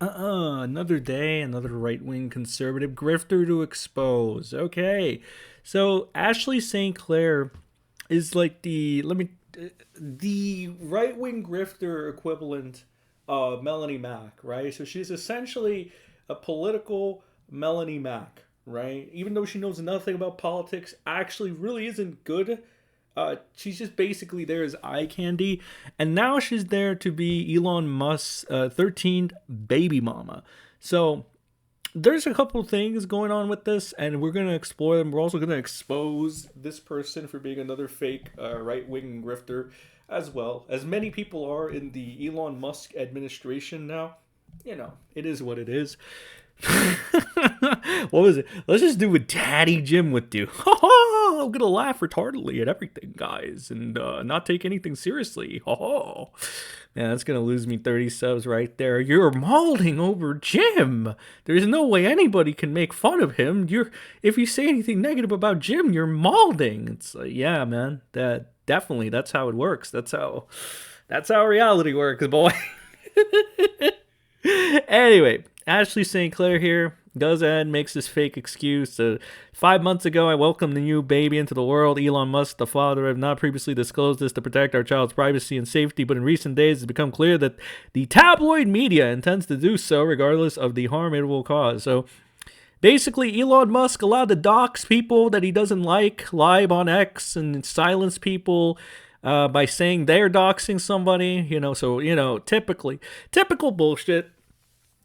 Another day, another right-wing conservative grifter to expose. Okay, so Ashley St. Clair is like the right-wing grifter equivalent of Melanie Mack, right? So she's essentially a political Melanie Mack, right? Even though she knows nothing about politics, actually really isn't good. She's just basically there as eye candy, and now she's there to be Elon Musk's 13th baby mama. So there's a couple things going on with this, and we're going to explore them. We're also going to expose this person for being another fake right-wing grifter, as well as many people are in the Elon Musk administration now. You know, it is what it is. What was it? Let's just do what Daddy Jim would do. I'm gonna laugh retardedly at everything, guys, and not take anything seriously. Man, that's gonna lose me 30 subs right there. You're molding over Jim. There's no way anybody can make fun of him. If you say anything negative about Jim, you're molding. It's like, yeah, man, that definitely that's how it works. That's how reality works, boy. Anyway, Ashley St. Clair here goes ahead and makes this fake excuse. 5 months ago, I welcomed the new baby into the world. Elon Musk, the father, have not previously disclosed this to protect our child's privacy and safety, but in recent days, it's become clear that the tabloid media intends to do so regardless of the harm it will cause. So basically, Elon Musk allowed to dox people that he doesn't like live on X and silence people by saying they're doxing somebody. Typical bullshit.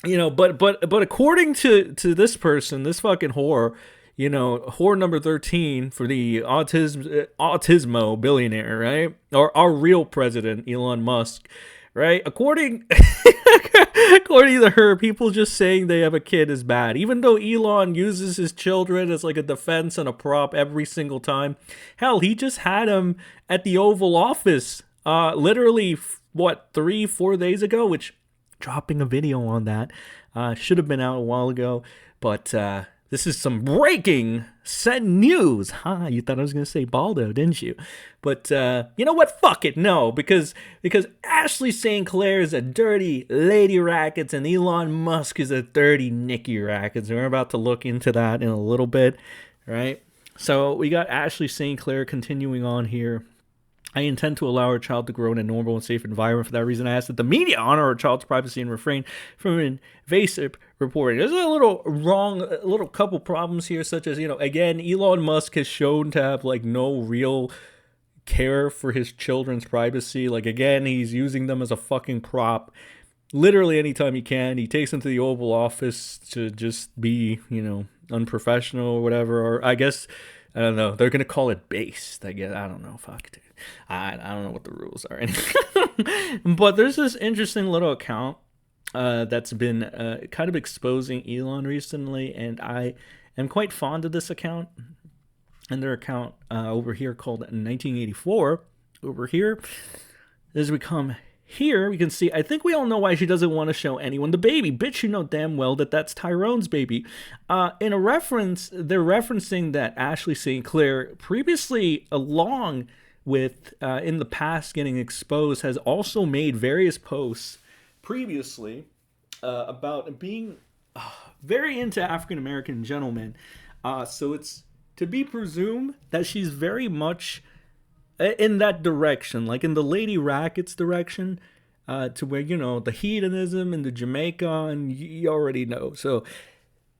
But according to this person, this fucking whore, whore number 13 for the autismo billionaire, right? Or our real president, Elon Musk, right? According to her, people just saying they have a kid is bad. Even though Elon uses his children as like a defense and a prop every single time. Hell, he just had him at the Oval Office, literally, 3-4 days ago, which... dropping a video on that should have been out a while ago, but this is some breaking set news. You thought I was gonna say Baldo, didn't you? But you know what, fuck it, no, because Ashley St. Clair is a dirty lady rackets and Elon Musk is a dirty Nicky rackets, and we're about to look into that in a little bit, right? So we got Ashley St. Clair continuing on here. I intend to allow our child to grow in a normal and safe environment. For that reason, I ask that the media honor our child's privacy and refrain from invasive reporting. There's a little couple problems here, such as, again, Elon Musk has shown to have, like, no real care for his children's privacy. Like, again, he's using them as a fucking prop. Literally anytime he can. He takes them to the Oval Office to just be, unprofessional or whatever. Or I guess... I don't know. They're going to call it based, I guess. I don't know. Fuck, dude. I don't know what the rules are. But there's this interesting little account that's been kind of exposing Elon recently, and I am quite fond of this account. And their account over here called 1984. Over here, as we come here, we can see, I think we all know why she doesn't want to show anyone the baby. Bitch, you know damn well that that's Tyrone's baby. In a reference, they're referencing that Ashley St. Clair, previously along with, in the past getting exposed, has also made various posts previously about being very into African-American gentlemen. So it's to be presumed that she's very much... in that direction, like in the Lady Rackets direction, to where, the hedonism and the Jamaica, and you already know. So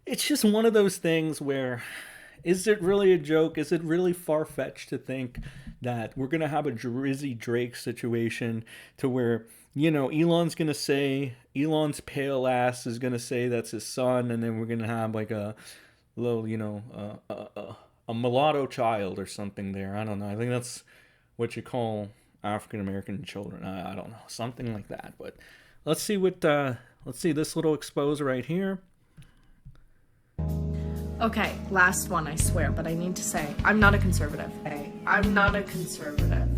it's just one of those things where, is it really a joke? Is it really far-fetched to think that we're going to have a Drizzy Drake situation to where, Elon's going to say, Elon's pale ass is going to say that's his son, and then we're going to have like a little, a mulatto child or something there. I don't know. I think that's what you call African-American children. I don't know, something like that. But let's see this little expose right here. Okay, last one, I swear, but I need to say, I'm not a conservative. I'm not a conservative.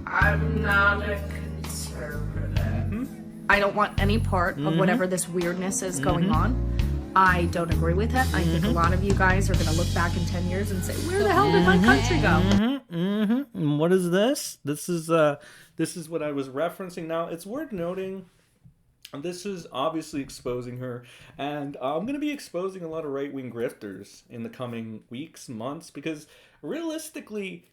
I'm not a conservative. I don't want any part of whatever this weirdness is going on. I don't agree with it. I think a lot of you guys are going to look back in 10 years and say, where the hell did my country go? And what is this? This is what I was referencing. Now, it's worth noting This is obviously exposing her, and I'm going to be exposing a lot of right wing grifters in the coming weeks, months, because realistically,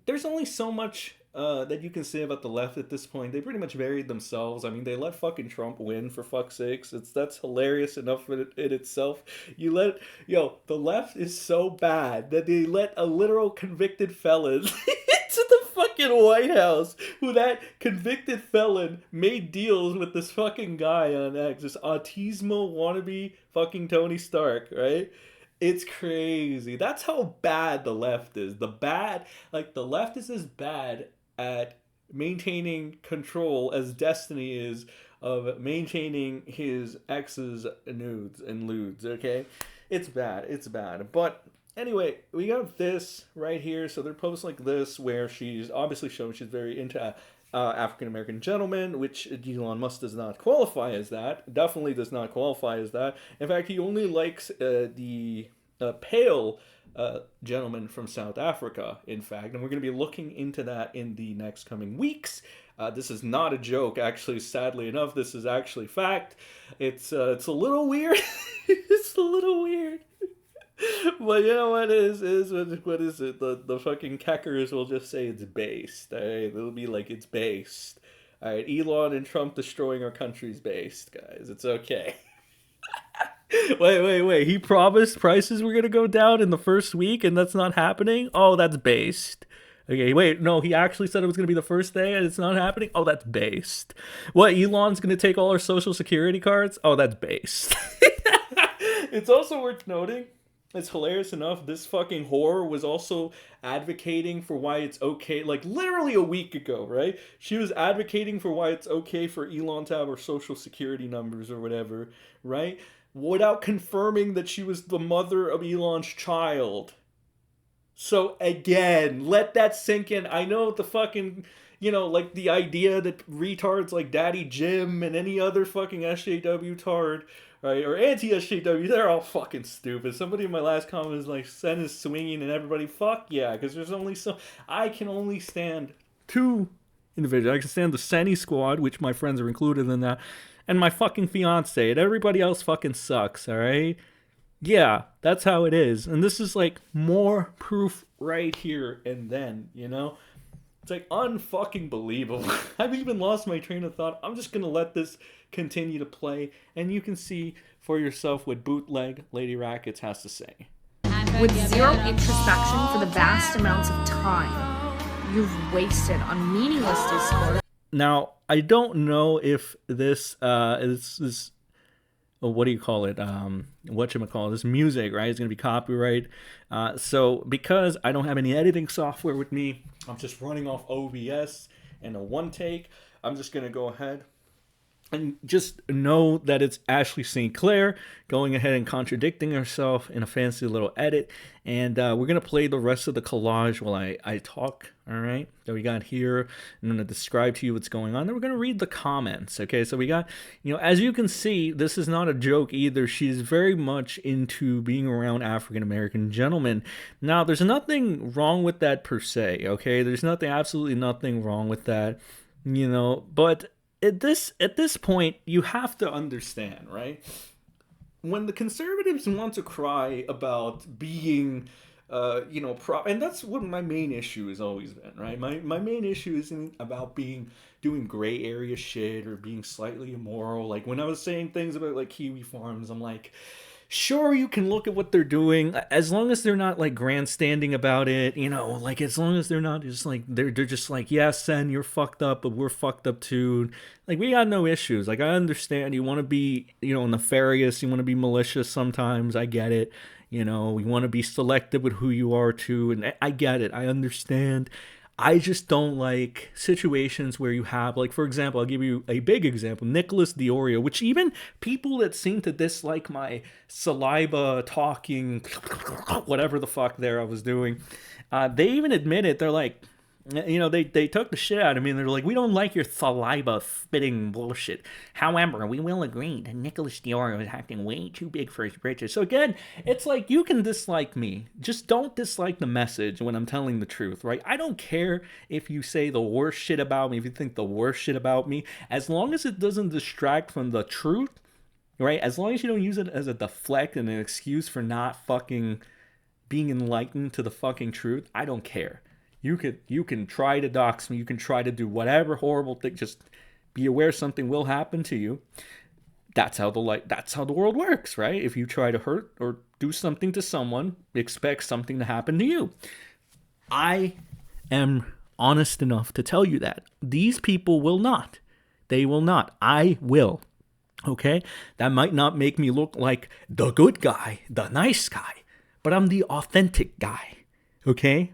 there's only so much that you can say about the left at this point. They pretty much buried themselves. I mean, they let fucking Trump win, for fuck's sakes. That's hilarious enough in itself. The left is so bad that they let a literal convicted felon into the fucking White House, who that convicted felon made deals with this fucking guy on X, this autismo wannabe fucking Tony Stark, right? It's crazy. That's how bad the left is. The left is as bad at maintaining control as Destiny is of maintaining his ex's nudes and lewds, okay? It's bad. It's bad. But anyway, we got this right here. So they're posts like this where she's obviously showing she's very into African American gentlemen, which Elon Musk does not qualify as that. Definitely does not qualify as that. In fact, he only likes the pale gentleman from South Africa, in fact. And we're going to be looking into that in the next coming weeks. This is not a joke, actually. Sadly enough, this is actually fact. It's a little weird. It's a little weird. But you know what is what is it? The fucking keckers will just say it's based. Alright, they'll be like it's based. Alright, Elon and Trump destroying our country's based, guys. It's okay. Wait. He promised prices were gonna go down in the first week, and that's not happening? Oh, that's based. Okay, wait, no, he actually said it was gonna be the first day, and it's not happening? Oh, that's based. What, Elon's gonna take all our social security cards? Oh, that's based. It's also worth noting, it's hilarious enough, this fucking whore was also advocating for why it's okay, like literally a week ago, right? She was advocating for why it's okay for Elon to have our social security numbers or whatever, right? Without confirming that she was the mother of Elon's child. So again, let that sink in. I know the fucking, like the idea that retards like Daddy Jim and any other fucking SJW tard, right, or anti-SJW, they're all fucking stupid. Somebody in my last comment is like, Sen is swinging and everybody, fuck yeah, because there's only I can only stand two individuals. I can stand the Senny squad, which my friends are included in that, and my fucking fiance, and everybody else fucking sucks, alright? Yeah, that's how it is. And this is like more proof right here and then, It's like unfucking believable. I've even lost my train of thought. I'm just gonna let this continue to play, and you can see for yourself what Bootleg Lady Rackets has to say. With zero introspection for the vast amounts of time you've wasted on meaningless discourse. Now, I don't know if this is what do you call it? Whatchamacallit, this music, right? It's going to be copyright. So because I don't have any editing software with me, I'm just running off OBS and a one take. I'm just going to go ahead and just know that it's Ashley Stt Clair going ahead and contradicting herself in a fancy little edit. And we're going to play the rest of the collage while I talk, all right, that we got here. I'm going to describe to you what's going on. Then we're going to read the comments, okay? So we got, as you can see, this is not a joke either. She's very much into being around African-American gentlemen. Now, there's nothing wrong with that per se, okay? There's absolutely nothing wrong with that, but at this point, you have to understand, right? When the conservatives want to cry about being, and that's what my main issue has always been, right? My main issue isn't about doing gray area shit or being slightly immoral. Like when I was saying things about like Kiwi Farms, I'm like, sure, you can look at what they're doing as long as they're not like grandstanding about it, like as long as they're not just like they're just like, yeah, Sen, you're fucked up, but we're fucked up too. Like we got no issues. Like I understand you want to be, nefarious, you want to be malicious sometimes. I get it. You want to be selective with who you are too, and I get it. I understand. I just don't like situations where you have, like, for example, I'll give you a big example, Nicholas Diorio, which even people that seem to dislike my saliva talking, whatever the fuck there I was doing, they even admit it. They're like, they took the shit out of me, and they're like, we don't like your saliva spitting bullshit. However, we will agree that Nicholas Dior is acting way too big for his britches. So again, it's like, you can dislike me, just don't dislike the message when I'm telling the truth, right? I don't care if you say the worst shit about me, if you think the worst shit about me, as long as it doesn't distract from the truth, right? As long as you don't use it as a deflect and an excuse for not fucking being enlightened to the fucking truth, I don't care. You can try to dox me, you can try to do whatever horrible thing, just be aware something will happen to you. That's how the world works, right? If you try to hurt or do something to someone, expect something to happen to you. I am honest enough to tell you that. These people will not. They will not. I will. Okay? That might not make me look like the good guy, the nice guy, but I'm the authentic guy. Okay?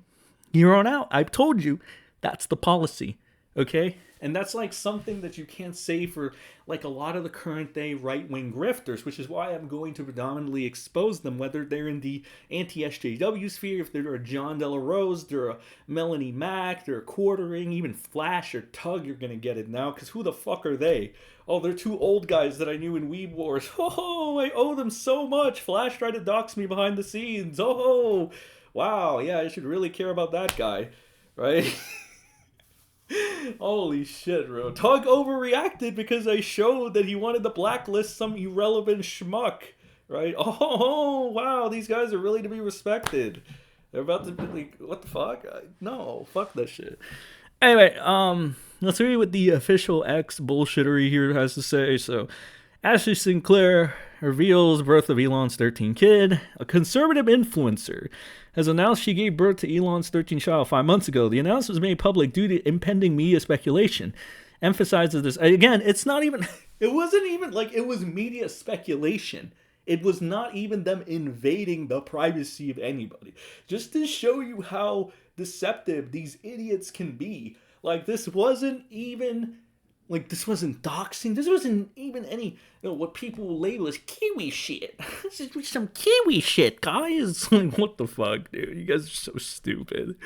Here on out, I've told you, that's the policy, okay? And that's like something that you can't say for like a lot of the current day right-wing grifters, which is why I'm going to predominantly expose them, whether they're in the anti-SJW sphere, if they're a John Della Rose, they're a Melanie Mack, they're a Quartering, even Flash or Tug, you're gonna get it now, because who the fuck are they? Oh, they're two old guys that I knew in Weeb Wars. Oh, I owe them so much. Flash tried to dox me behind the scenes. Oh, wow, yeah, I should really care about that guy, right? Holy shit, bro. Tug overreacted because I showed that he wanted to blacklist some irrelevant schmuck, right? Oh, wow, these guys are really to be respected. They're about to be like, what the fuck? No, fuck that shit. Anyway, let's read what the official X bullshittery here has to say. So, Ashley Stt Clair reveals birth of Elon's 13th kid. A conservative influencer has announced she gave birth to Elon's 13th child 5 months ago. The announcement was made public due to impending media speculation. Emphasizes this. Again, it's not even, it wasn't even like it was media speculation. It was not even them invading the privacy of anybody. Just to show you how deceptive these idiots can be. Like, this wasn't even... Like, this wasn't doxing. This wasn't even any, what people will label as Kiwi shit. This is some Kiwi shit, guys. Like, what the fuck, dude? You guys are so stupid.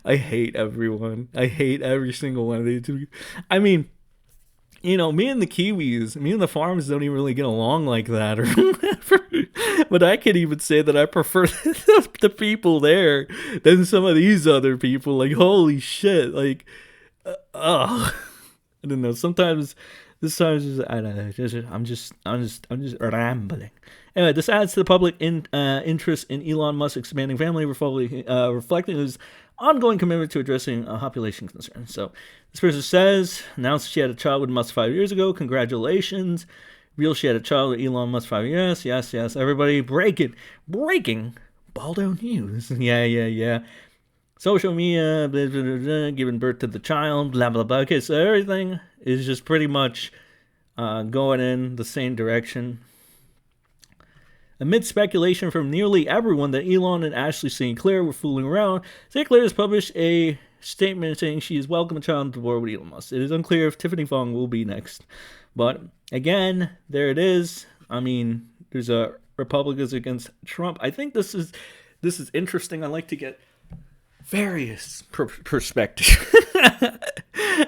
I hate everyone. I hate every single one of these. I mean, me and the Kiwis, me and the farms don't even really get along like that or whatever. But I can even say that I prefer the people there than some of these other people. Like, holy shit. Like, I don't know. Sometimes, I don't know. I'm just rambling. Anyway, this adds to the public interest in Elon Musk's expanding family, reflecting his ongoing commitment to addressing population concerns. So, this person announced she had a child with Musk 5 years ago. Congratulations. Real, she had a child with Elon Musk 5 years. Yes. Everybody, breaking Baldo News. Yeah. Social media, blah, blah, blah, blah, giving birth to the child, blah, blah, blah. Okay, so everything is just pretty much going in the same direction. Amid speculation from nearly everyone that Elon and Ashley Stt Clair were fooling around, Stt Clair has published a statement saying she is welcoming a child to board with Elon Musk. It is unclear if Tiffany Fong will be next. But, again, there it is. I mean, there's a Republicans against Trump. I think this is interesting. I like to get various perspectives.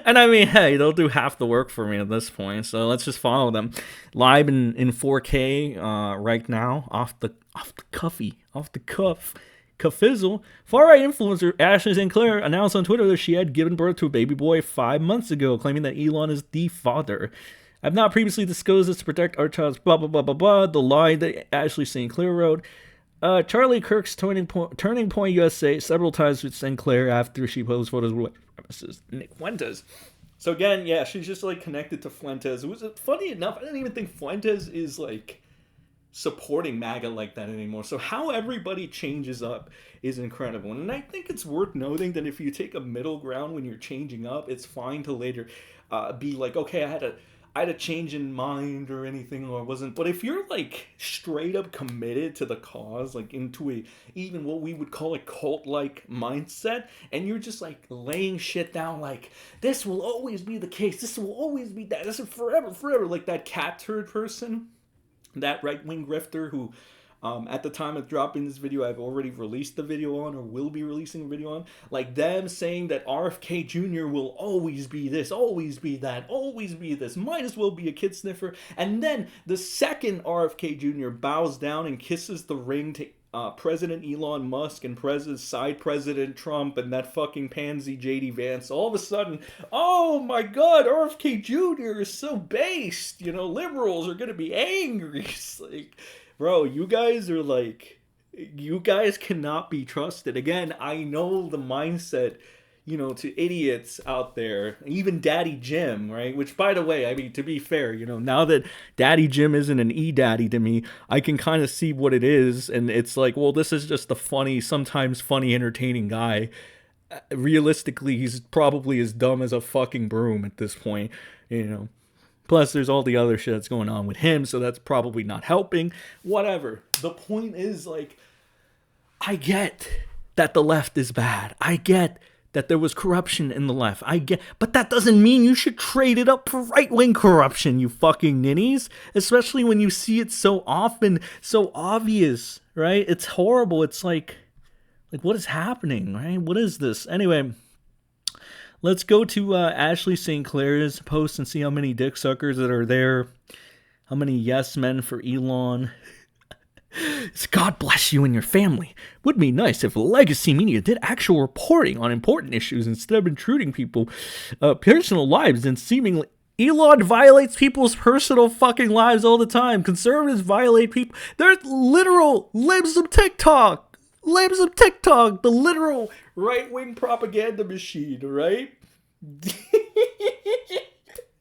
And I mean, hey, they'll do half the work for me at this point, so let's just follow them. Live in 4K right now, off the cuff. Kafizzle, far-right influencer Ashley Stt Clair announced on Twitter that she had given birth to a baby boy 5 months ago, claiming that Elon is the father. I've not previously disclosed this to protect our child's blah, blah, blah, blah, blah. The line that Ashley Stt Clair wrote. Charlie Kirk's Turning Point USA several times with Stt Clair after she posed photos with Nick Fuentes. So again, yeah, she's just like connected to Fuentes. It was funny enough, I didn't even think Fuentes is like supporting MAGA like that anymore. So how everybody changes up is incredible. And I think it's worth noting that if you take a middle ground when you're changing up, it's fine to later be like, okay, I had a change in mind or anything, or wasn't. But if you're like straight up committed to the cause, like into even what we would call a cult-like mindset, and you're just like laying shit down like, this will always be the case, this will always be that, this is forever, like that cat turd person, that right-wing grifter who At the time of dropping this video, I've already released the video on, or will be releasing a video on, like them saying that RFK Jr. will always be this, always be that, always be this, might as well be a kid sniffer. And then the second RFK Jr. bows down and kisses the ring to President Elon Musk and Side President Trump and that fucking pansy JD Vance, all of a sudden, oh my god, RFK Jr. is so based, liberals are gonna be angry. It's like, bro, you guys cannot be trusted. Again, I know the mindset, to idiots out there, even Daddy Jim, right? Which, by the way, I mean, to be fair, now that Daddy Jim isn't an E-Daddy to me, I can kind of see what it is. And it's like, well, this is just a sometimes funny, entertaining guy. Realistically, he's probably as dumb as a fucking broom at this point, Plus, there's all the other shit that's going on with him, so that's probably not helping. Whatever. The point is, like, I get that the left is bad. I get that there was corruption in the left. But that doesn't mean you should trade it up for right-wing corruption, you fucking ninnies. Especially when you see it so often, so obvious, right? It's horrible. It's like what is happening, right? What is this? Anyway, let's go to Ashley Stt Clair's post and see how many dick suckers that are there. How many yes men for Elon. God bless you and your family. Would be nice if legacy media did actual reporting on important issues instead of intruding people's personal lives and seemingly... Elon violates people's personal fucking lives all the time. Conservatives violate people. They're literal libs of TikTok. Libs of TikTok. The literal right-wing propaganda machine, right?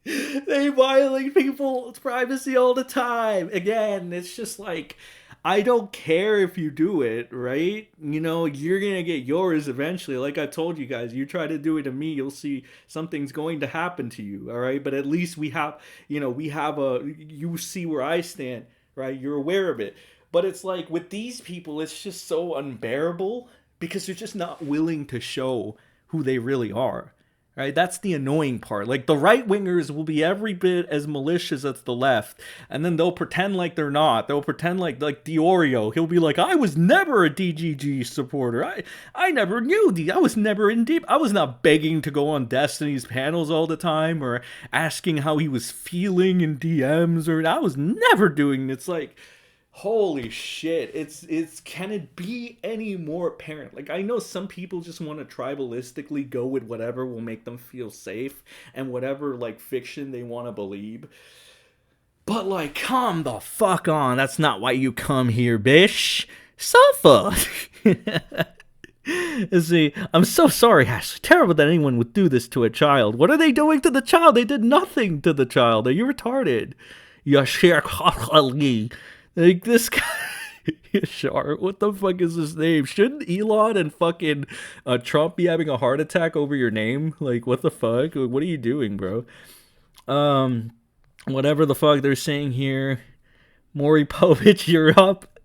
They violate people's privacy all the time. Again, it's just like... I don't care if you do it, right? You're going to get yours eventually. Like I told you guys, you try to do it to me, you'll see something's going to happen to you, all right? But at least you see where I stand, right? You're aware of it. But it's like with these people, it's just so unbearable because they're just not willing to show who they really are. Right? That's the annoying part. Like, the right-wingers will be every bit as malicious as the left, and then they'll pretend like they're not. They'll pretend like Diorio. He'll be like, I was never a DGG supporter. I never knew I was never in deep. I was not begging to go on Destiny's panels all the time or asking how he was feeling in DMs, or I was never doing it. It's like... holy shit, it's can it be any more apparent? Like, I know some people just want to tribalistically go with whatever will make them feel safe and whatever, like, fiction they want to believe. But, like, come the fuck on. That's not why you come here, bish. Suffer. See, I'm so sorry, Ashley. Terrible that anyone would do this to a child. What are they doing to the child? They did nothing to the child. Are you retarded? Like, this guy, Yashar, what the fuck is his name? Shouldn't Elon and fucking Trump be having a heart attack over your name? Like, what the fuck? What are you doing, bro? Whatever the fuck they're saying here. Maury Povich, you're up.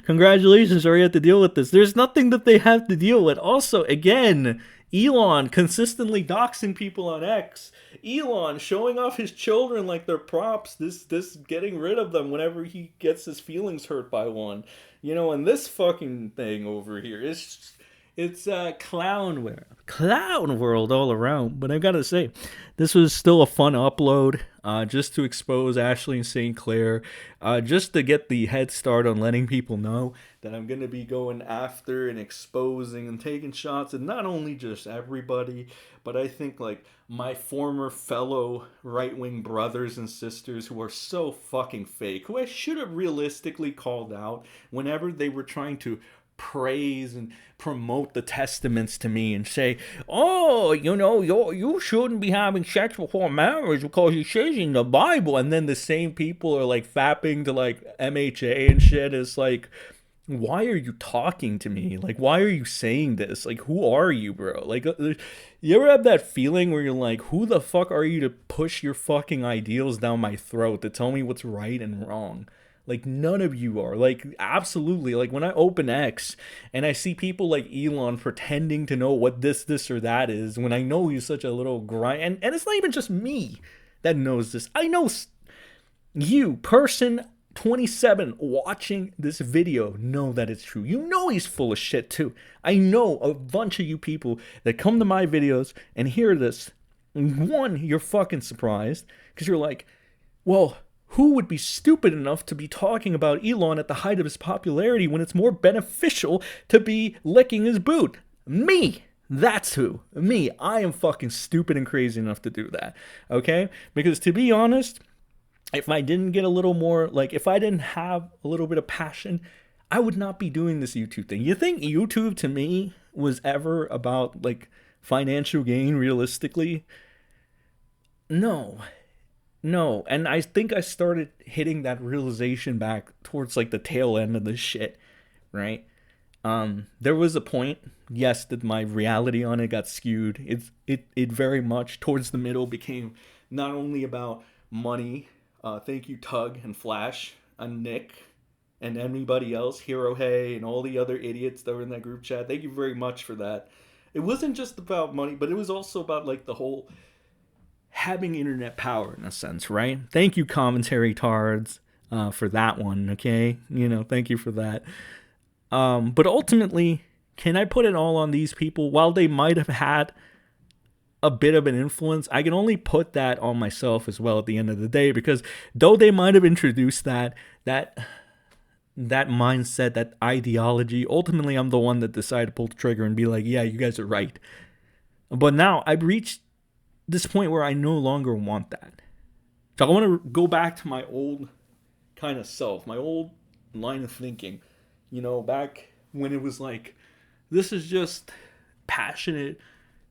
Congratulations, sorry you have to deal with this. There's nothing that they have to deal with. Also, again, Elon consistently doxing people on X. Elon showing off his children like they're props. This getting rid of them whenever he gets his feelings hurt by one. And this fucking thing over here, it's clown world all around. But I gotta say, this was still a fun upload, just to expose Ashley Stt Clair, just to get the head start on letting people know that I'm gonna be going after and exposing and taking shots, and not only just everybody, but I think like my former fellow right-wing brothers and sisters who are so fucking fake, who I should have realistically called out whenever they were trying to praise and promote the testaments to me and say, oh, you shouldn't be having sex before marriage because it says in the Bible. And then the same people are like fapping to like MHA and shit. It's like, why are you talking to me? Like, why are you saying this? Like, who are you, bro? Like, you ever have that feeling where you're like, who the fuck are you to push your fucking ideals down my throat to tell me what's right and wrong? Like, none of you are. Like, absolutely. Like, when I open X and I see people like Elon pretending to know what this, or that is, when I know he's such a little grind. And it's not even just me that knows this. I know you, person 27 watching this video know that it's true. You know he's full of shit too. I know a bunch of you people that come to my videos and hear this. One, you're fucking surprised because you're like, well, who would be stupid enough to be talking about Elon at the height of his popularity when it's more beneficial to be licking his boot? Me. That's who. Me. I am fucking stupid and crazy enough to do that. Okay? Because to be honest, if I didn't get a little more, like, if I didn't have a little bit of passion, I would not be doing this YouTube thing. You think YouTube to me was ever about, like, financial gain realistically? No. No. And I think I started hitting that realization back towards, like, the tail end of this shit, right? There was a point, yes, that my reality on it got skewed. It very much towards the middle became not only about money. Thank you, Tug and Flash and Nick and anybody else, Hero Hey and all the other idiots that were in that group chat. Thank you very much for that. It wasn't just about money, but it was also about like the whole having internet power in a sense, right? Thank you, commentary tards, for that one. Okay, thank you for that. But ultimately, can I put it all on these people? While they might have had a bit of an influence, I can only put that on myself as well at the end of the day, because though they might have introduced that mindset, that ideology, ultimately I'm the one that decided to pull the trigger and be like, yeah, you guys are right. But now I've reached this point where I no longer want that. So I want to go back to my old kind of self, my old line of thinking, back when it was like, this is just passionate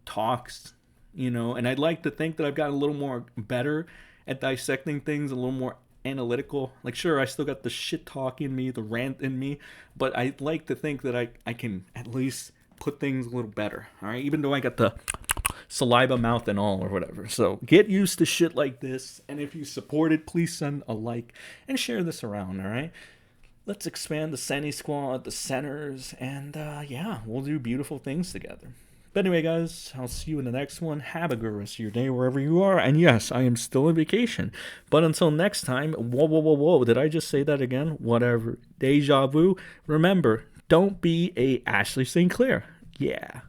talks, and I'd like to think that I've gotten a little more better at dissecting things, a little more analytical. Like, sure, I still got the shit talk in me, the rant in me, but I'd like to think that I can at least put things a little better, all right? Even though I got the saliva mouth and all or whatever. So get used to shit like this, and if you support it, please send a like and share this around, all right? Let's expand the Senny Squad, the centers, and yeah, we'll do beautiful things together. But anyway, guys, I'll see you in the next one. Have a good rest of your day wherever you are. And yes, I am still on vacation. But until next time, whoa, did I just say that again? Whatever. Deja vu. Remember, don't be a Ashley Stt Clair. Yeah.